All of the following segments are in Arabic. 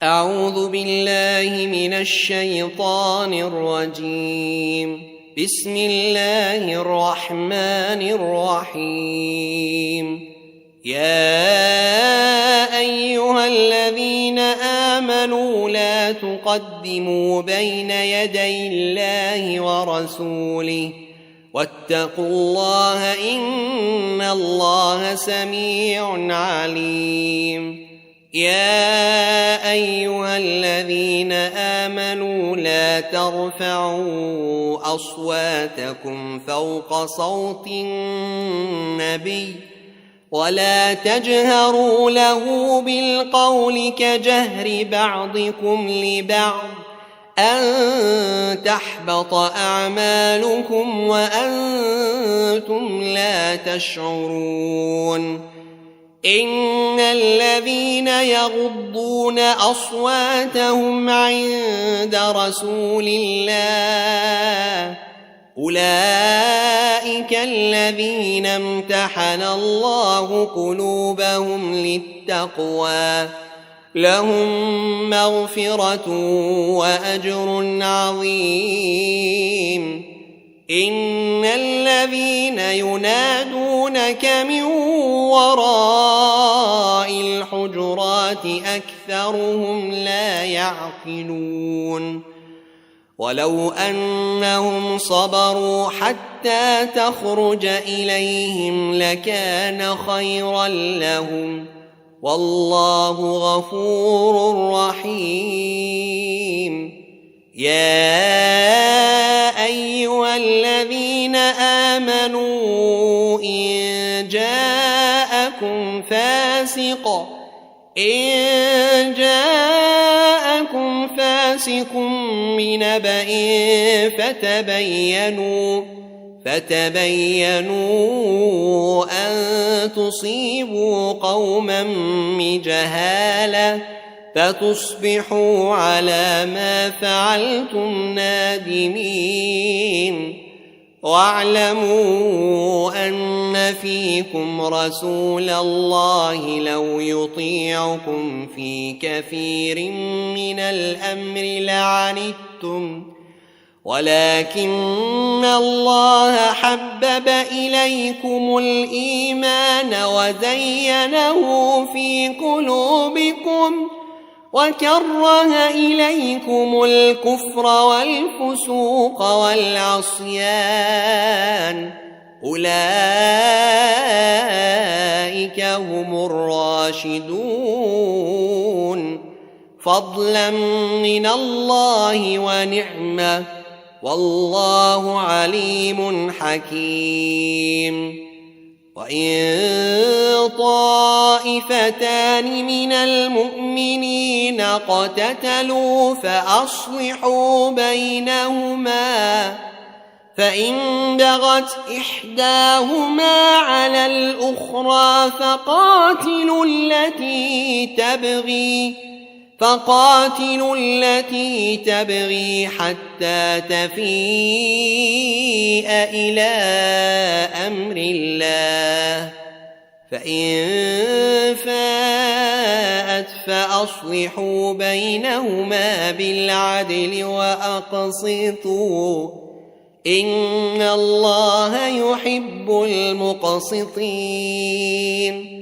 أعوذ بالله من الشيطان الرجيم. بسم الله الرحمن الرحيم. يا أيها الذين آمنوا لا تقدموا بين يدي الله ورسوله واتقوا الله إن الله سميع عليم. يا أيها الذين آمنوا لا ترفعوا أصواتكم فوق صوت النبي ولا تجهروا له بالقول كجهر بعضكم لبعض أن تحبط أعمالكم وأنتم لا تشعرون. إن الذين يغضون أصواتهم عند رسول الله أولئك الذين امتحن الله قلوبهم للتقوى لهم مغفرة وأجر عظيم. إن الذين ينادونك من وراء الحجرات أكثرهم لا يعقلون. ولو أنهم صبروا حتى تخرج إليهم لكان خيرا لهم والله غفور رحيم. يا أيها الذين آمنوا إن جاءكم فاسق بنبأ فتبينوا أن تصيبوا قوما بجهالة فتصبحوا على ما فعلتم نادمين. واعلموا أن فيكم رسول الله لو يطيعكم في كثير من الأمر لعنتم ولكن الله حبب إليكم الإيمان وزينه في قلوبكم وكره إليكم الكفر والفسوق والعصيان أولئك هم الراشدون فضلا من الله ونعمة والله عليم حكيم. وإن طائفتان من المؤمنين اقتتلوا فأصلحوا بينهما فإن بغت إحداهما على الأخرى فقاتلوا التي تبغي حتى تفيء إلى أمر الله فإن فاءت فأصلحوا بينهما بالعدل وأقسطوا إن الله يحب المقسطين.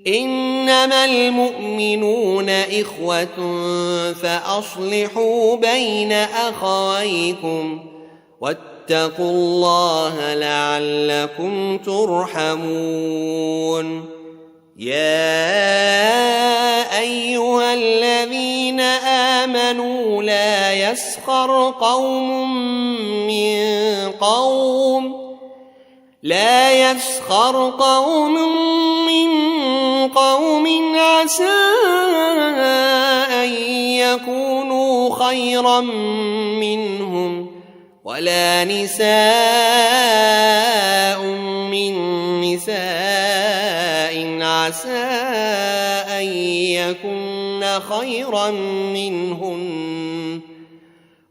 إنما المؤمنون إخوة فأصلحوا بين أخويكم واتقوا الله لعلكم ترحمون. يا أيها الذين آمنوا لا يسخر قوم من قوم عسى أن يكونوا خيرا منهم ولا نساء من نساء عسى أن يكن خيرا منهن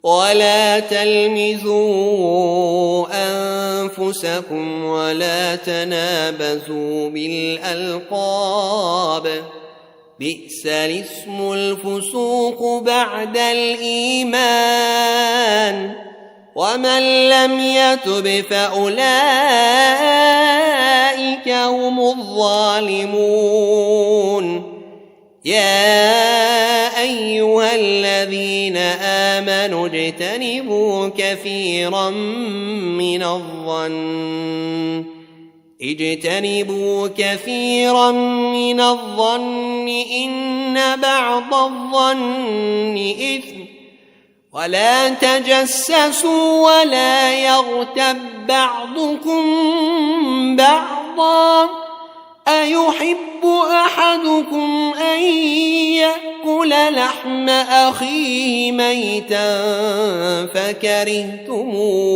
ولا تلمزوا أنفسكم ولا تنابزوا بالألقاب بئس الاسم الفسوق بعد الإيمان ومن لم يتب فأولئك هم الظالمون يا أيها الذين آمنوا اجتنبوا كثيرا من الظن إن بعض الظن إثم ولا تجسسوا ولا يغتب بعضكم بعضا أيحب أحدكم أن يأكل لحم أخيه ميتا فكرهتموه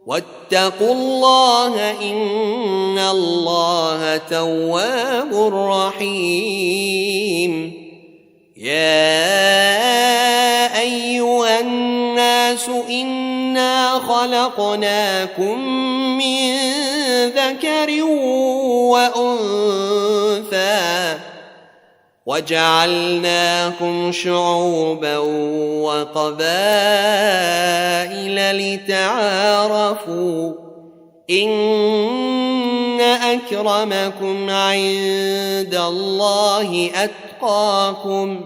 واتقوا الله إن الله تواب رحيم يا أيها الناس إنا خلقناكم من ذكر وأنثى وجعلناكم شعوبا وقبائل لتعارفوا إن أكرمكم عند الله أتقاكم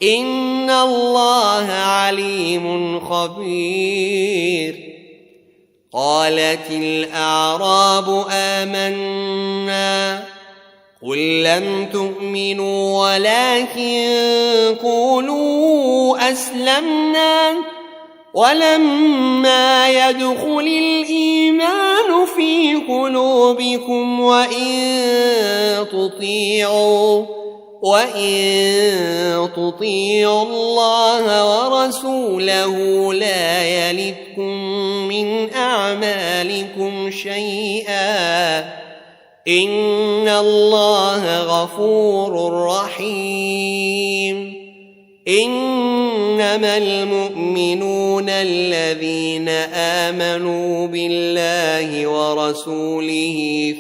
إن الله عليم خبير قالت الأعراب آمنا قل لم تؤمنوا ولكن قولوا أسلمنا ولما يدخل الإيمان في قلوبكم وإن تطيعوا الله ورسوله لا يلتكم من أعمالكم شيئا إن الله غفور رحيم إنما المؤمنون الذين آمنوا بالله ورسوله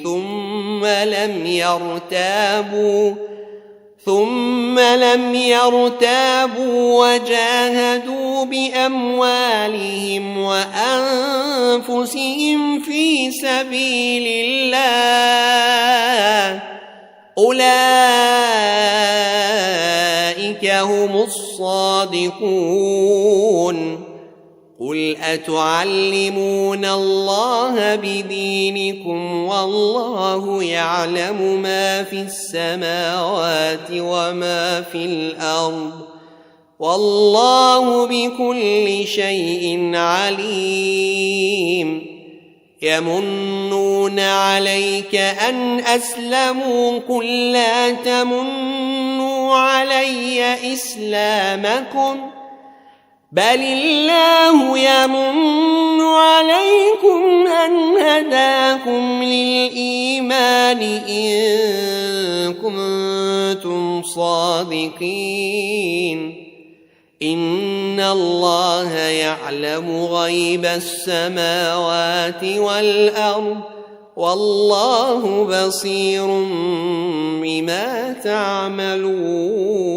ثم لم يرتابوا وجاهدوا بأموالهم وأنفسهم في سبيل الله أولئك هم الصادقون قل أتعلمون الله بدينكم والله يعلم ما في السماوات وما في الأرض والله بكل شيء عليم يمنون عليك أن أسلموا قل لا تمنوا علي إسلامكم بل الله يمن عليكم أن هداكم للإيمان إن كنتم صادقين إن الله يعلم غيب السماوات والأرض والله بصير بما تعملون